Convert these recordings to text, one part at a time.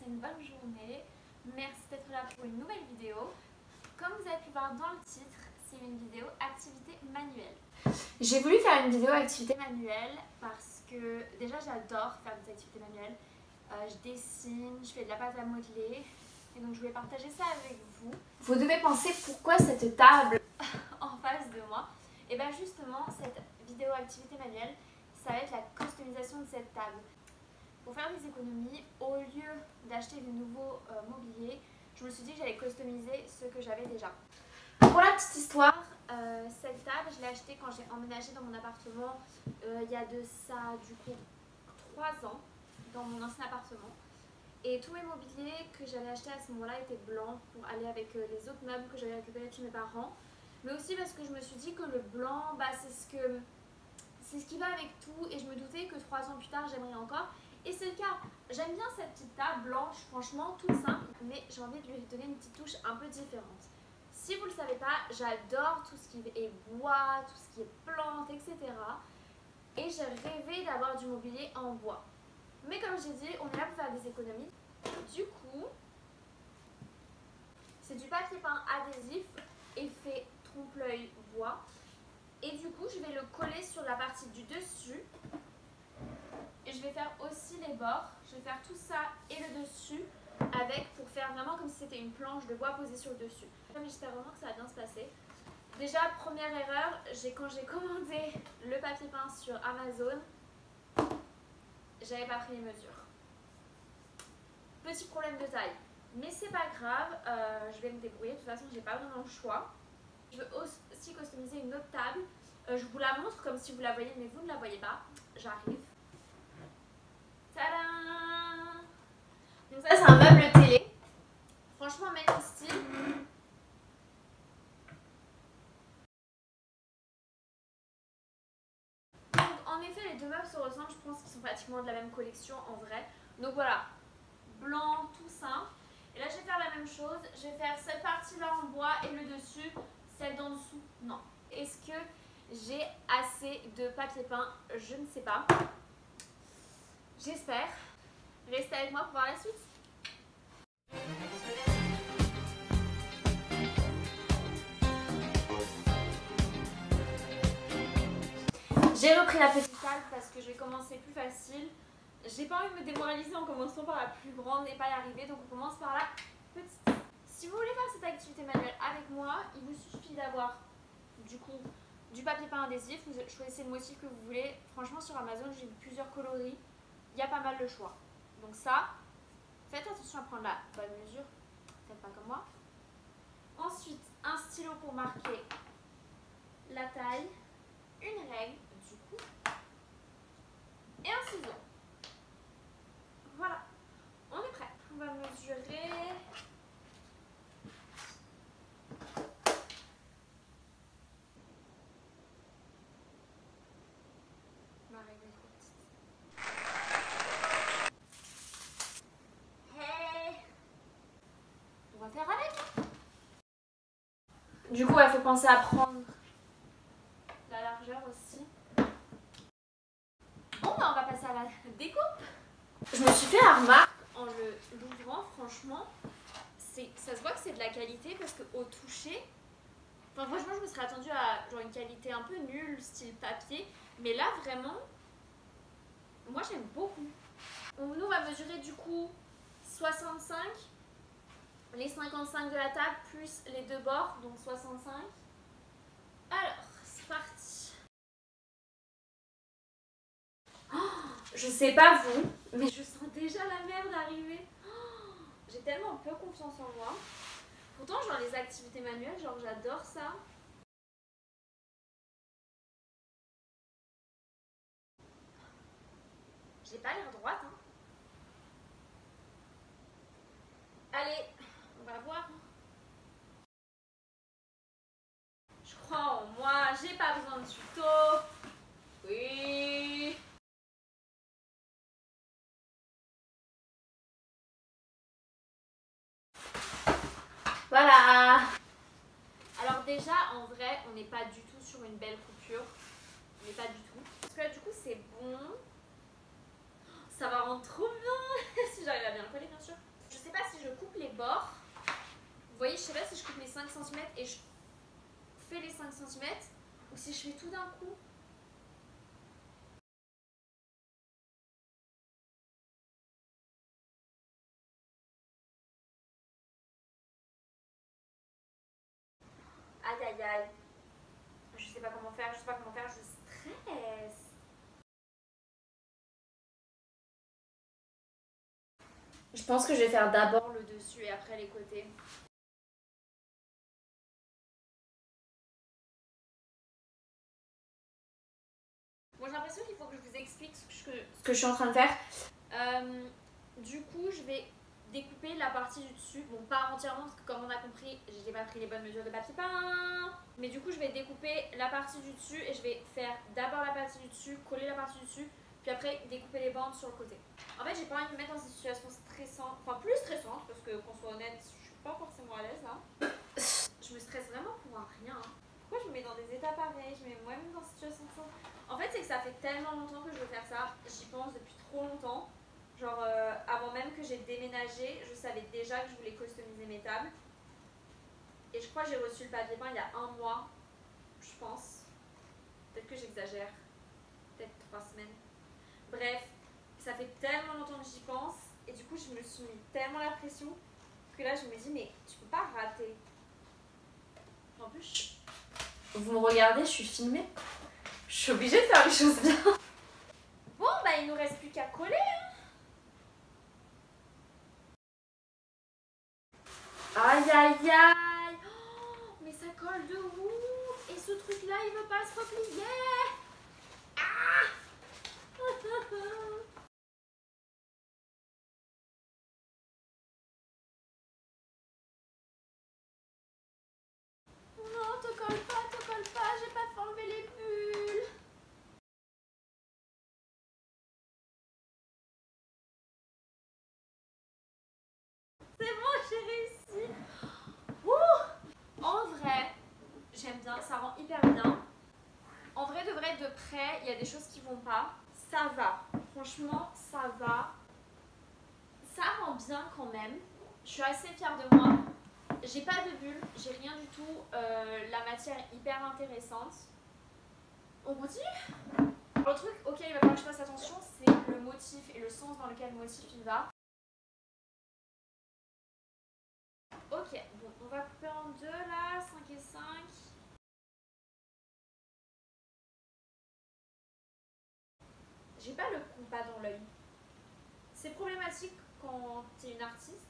passé une bonne journée. Merci d'être là pour une nouvelle vidéo. Comme vous avez pu voir dans le titre, c'est une vidéo activité manuelle. J'ai voulu faire une vidéo activité manuelle parce que déjà j'adore faire des activités manuelles. Je dessine, je fais de la pâte à modeler et donc je voulais partager ça avec vous. Vous devez penser pourquoi cette table en face de moi. Et bien justement cette vidéo activité manuelle, ça va être la customisation de cette table. Pour faire des économies, au lieu d'acheter de nouveaux mobiliers, je me suis dit que j'allais customiser ce que j'avais déjà. Pour la petite histoire, cette table, je l'ai achetée quand j'ai emménagé dans mon appartement il y a de ça du coup 3 ans, dans mon ancien appartement. Et tous mes mobiliers que j'avais achetés à ce moment-là étaient blancs pour aller avec les autres meubles que j'avais récupérés de chez mes parents. Mais aussi parce que je me suis dit que le blanc, c'est ce qui va avec tout et je me doutais que 3 ans plus tard j'aimerais encore. Et c'est le cas. J'aime bien cette petite table blanche, franchement toute simple, mais j'ai envie de lui donner une petite touche un peu différente. Si vous ne le savez pas, j'adore tout ce qui est bois, tout ce qui est plantes, etc. Et j'ai rêvé d'avoir du mobilier en bois. Mais comme j'ai dit, on est là pour faire des économies. Du coup, c'est du papier peint adhésif, effet trompe-l'œil bois. Et du coup, je vais le coller sur la partie du dessus. Et je vais faire aussi les bords. Je vais faire tout ça et le dessus pour faire vraiment comme si c'était une planche de bois posée sur le dessus. J'espère vraiment que ça va bien se passer. Déjà, première erreur, quand j'ai commandé le papier peint sur Amazon, j'avais pas pris les mesures. Petit problème de taille. Mais c'est pas grave, je vais me débrouiller. De toute façon, j'ai pas vraiment le choix. Je veux aussi customiser une autre table. Je vous la montre comme si vous la voyez, mais vous ne la voyez pas. J'arrive. Tadam! Donc ça, c'est un meuble télé. Franchement, même style. Donc en effet, les deux meubles se ressemblent. Je pense qu'ils sont pratiquement de la même collection en vrai. Donc voilà, blanc, tout simple. Et là, je vais faire la même chose. Je vais faire cette partie-là en bois et le dessus, celle d'en dessous, non. Est-ce que j'ai assez de papier peint? Je ne sais pas. J'espère. Restez avec moi pour voir la suite. J'ai repris la petite table parce que je vais commencer plus facile. J'ai pas envie de me démoraliser en commençant par la plus grande et pas y arriver, donc on commence par la petite. Si vous voulez faire cette activité manuelle avec moi, il vous suffit d'avoir du coup du papier peint adhésif. Vous choisissez le motif que vous voulez. Franchement, sur Amazon, j'ai vu plusieurs coloris. Il y a pas mal de choix. Donc ça, faites attention à prendre la bonne mesure. Faites pas comme moi. Ensuite, un stylo pour marquer la taille, une règle du coup et un ciseau. Voilà, on est prêt. On va mesurer. Ma règle est trop petite. Hey, on va faire avec. Du coup, il faut penser à prendre la largeur aussi. Bon, ben, on va passer à la découpe. Je me suis fait la remarque en l'ouvrant, franchement, ça se voit que c'est de la qualité parce qu'au toucher, enfin franchement je me serais attendue à genre une qualité un peu nulle, style papier, mais là vraiment, moi j'aime beaucoup. Nous on va mesurer du coup 65, les 55 de la table plus les deux bords, donc 65. Alors, c'est parti. Je sais pas vous, mais je sens déjà la merde arriver. J'ai tellement peu confiance en moi. Pourtant, genre les activités manuelles, genre j'adore ça. J'ai pas l'air droite, hein. Allez, on va voir. Je crois en moi, j'ai pas besoin de tuto. Oui. Voilà. Alors déjà, en vrai, on n'est pas du tout sur une belle coupure. On n'est pas du tout. Parce que là, du coup, c'est bon. Ça va rendre trop bien. Si j'arrive à bien le coller, bien sûr. cm et je fais les 5 cm, ou si je fais tout d'un coup. Aïe aïe aïe. Je sais pas comment faire, je stresse. Je pense que je vais faire d'abord le dessus et après les côtés. Bon, j'ai l'impression qu'il faut que je vous explique ce que je suis en train de faire. Du coup, je vais découper la partie du dessus. Bon, pas entièrement parce que comme on a compris, j'ai pas pris les bonnes mesures de papier peint. Mais du coup, je vais découper la partie du dessus et je vais faire d'abord la partie du dessus, coller la partie du dessus, puis après découper les bandes sur le côté. En fait, j'ai pas envie de me mettre dans une situation stressante, enfin plus stressante parce que qu'on soit honnête, je suis pas forcément à l'aise là. Je me stresse vraiment pour un rien. Pourquoi je me mets dans des états pareils, je me mets moi-même dans une situation de... En fait, c'est que ça fait tellement longtemps que je veux faire ça, j'y pense depuis trop longtemps. Genre, avant même que j'ai déménagé, je savais déjà que je voulais customiser mes tables. Et je crois que j'ai reçu le papier peint il y a 1 mois, je pense. Peut-être que j'exagère. Peut-être 3 semaines. Bref, ça fait tellement longtemps que j'y pense. Et du coup, je me suis mis tellement la pression que là, je me dis, mais tu peux pas rater. En plus, vous me regardez, je suis filmée. Je suis obligée de faire les choses bien. Bon, bah, il nous reste plus qu'à coller. Aïe aïe aïe, oh, mais ça colle de ouf. Et ce truc là il veut pas se replier. Ah. Non, te colle pas, j'ai pas fait enlever les bulles. C'est bon, j'ai réussi. Ouh. En vrai, j'aime bien, ça rend hyper bien. En vrai, de vrai, de près, il y a des choses qui vont pas. Ça va, franchement, ça va. Ça rend bien quand même. Je suis assez fière de moi. J'ai pas de bulles, j'ai rien du tout. La matière est hyper intéressante. On continue. Le truc auquel il va falloir que je fasse attention, c'est le motif et le sens dans lequel le motif il va. Ok, bon, on va couper en deux là, 5 et 5. J'ai pas le compas dans l'œil. C'est problématique quand t'es une artiste.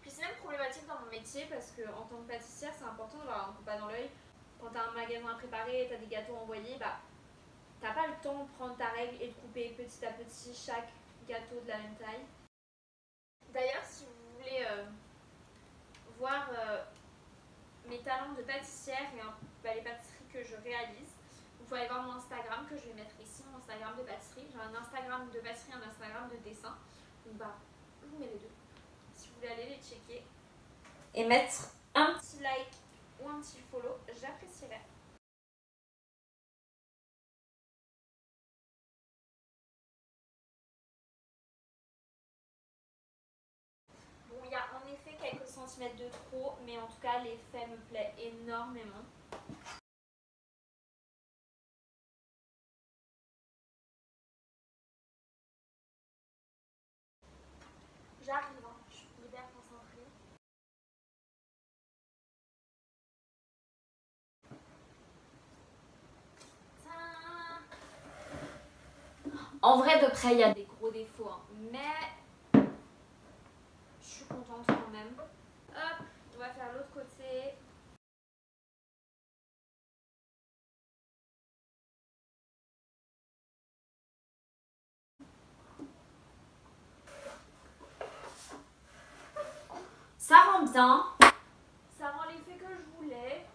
Puis c'est même problématique dans mon métier parce que en tant que pâtissière, c'est important d'avoir un compas dans l'œil. Quand t'as un magasin à préparer, t'as des gâteaux à envoyer, bah t'as pas le temps de prendre ta règle et de couper petit à petit chaque gâteau de la même taille. D'ailleurs, si vous voulez voir mes talents de pâtissière et les pâtisseries que je réalise, vous pouvez aller voir mon Instagram que je vais mettre ici, mon Instagram de pâtisserie. J'ai un Instagram de pâtisserie, un Instagram de dessin. Donc bah, je vous mets les deux. Si vous voulez aller les checker et mettre un petit like ou un petit follow, j'apprécierais. Bon, il y a en effet quelques centimètres de trop, mais en tout cas, l'effet me plaît énormément. J'arrive, hein. Je suis hyper concentrée. En vrai, de près, il y a des gros défauts, hein. Mais je suis contente quand même. Hop, on va faire l'autre côté. Ça rend bien. Ça rend l'effet que je voulais.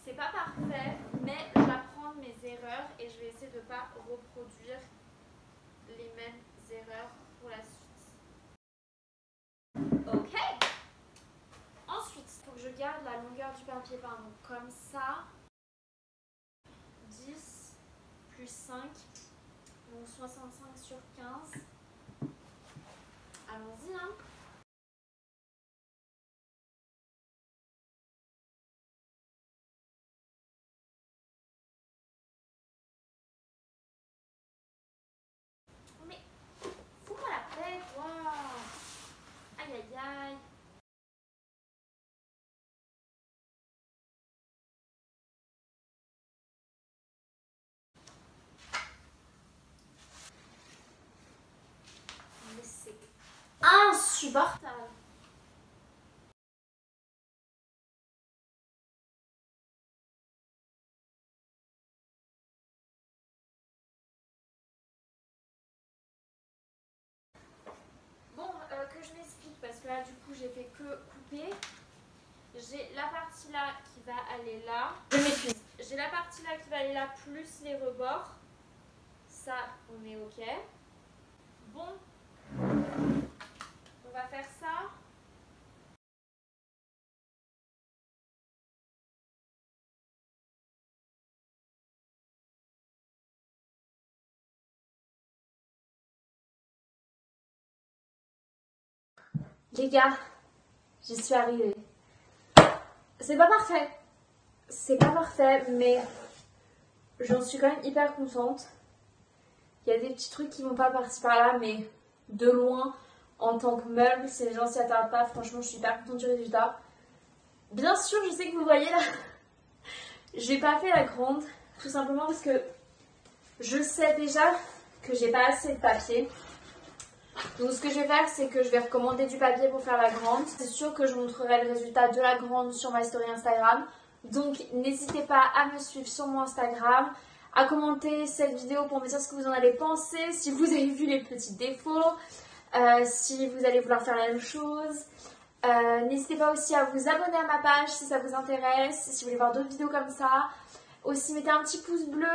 C'est pas parfait, mais j'apprends de mes erreurs et je vais essayer de ne pas reproduire les mêmes erreurs pour la suite. Ok. Ensuite, il faut que je garde la longueur du papier peint. Donc comme ça, 10 plus 5, donc 65 sur 15. Allons-y, hein. insupportable. Bon, que je m'explique parce que là du coup j'ai fait que couper. J'ai la partie là qui va aller là. Je m'épuise. J'ai la partie là qui va aller là plus les rebords. Ça, on est ok. Bon, on va faire ça. Les gars, j'y suis arrivée. C'est pas parfait. C'est pas parfait, mais j'en suis quand même hyper contente. Il y a des petits trucs qui vont pas par-ci par-là, mais de loin, en tant que meuble, si les gens s'y attardent pas, franchement, je suis hyper contente du résultat. Bien sûr, je sais que vous voyez là, j'ai pas fait la grande, tout simplement parce que je sais déjà que j'ai pas assez de papier. Donc ce que je vais faire, c'est que je vais recommander du papier pour faire la grande. C'est sûr que je montrerai le résultat de la grande sur ma story Instagram. Donc n'hésitez pas à me suivre sur mon Instagram, à commenter cette vidéo pour me dire ce que vous en avez pensé, si vous avez vu les petits défauts, si vous allez vouloir faire la même chose. N'hésitez pas aussi à vous abonner à ma page si ça vous intéresse, si vous voulez voir d'autres vidéos comme ça. Aussi mettez un petit pouce bleu.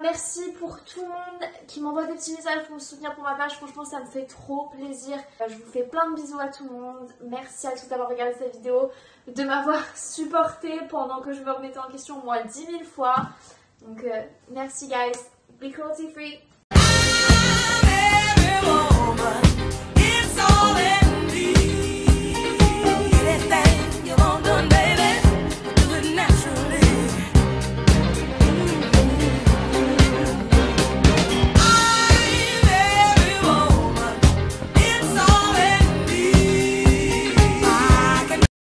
Merci pour tout le monde qui m'envoie des petits messages pour me soutenir pour ma page. Franchement ça me fait trop plaisir. Je vous fais plein de bisous à tout le monde. Merci à tous d'avoir regardé cette vidéo, de m'avoir supporté pendant que je me remettais en question au moins 10 000 fois. Donc merci guys. Be cruelty free.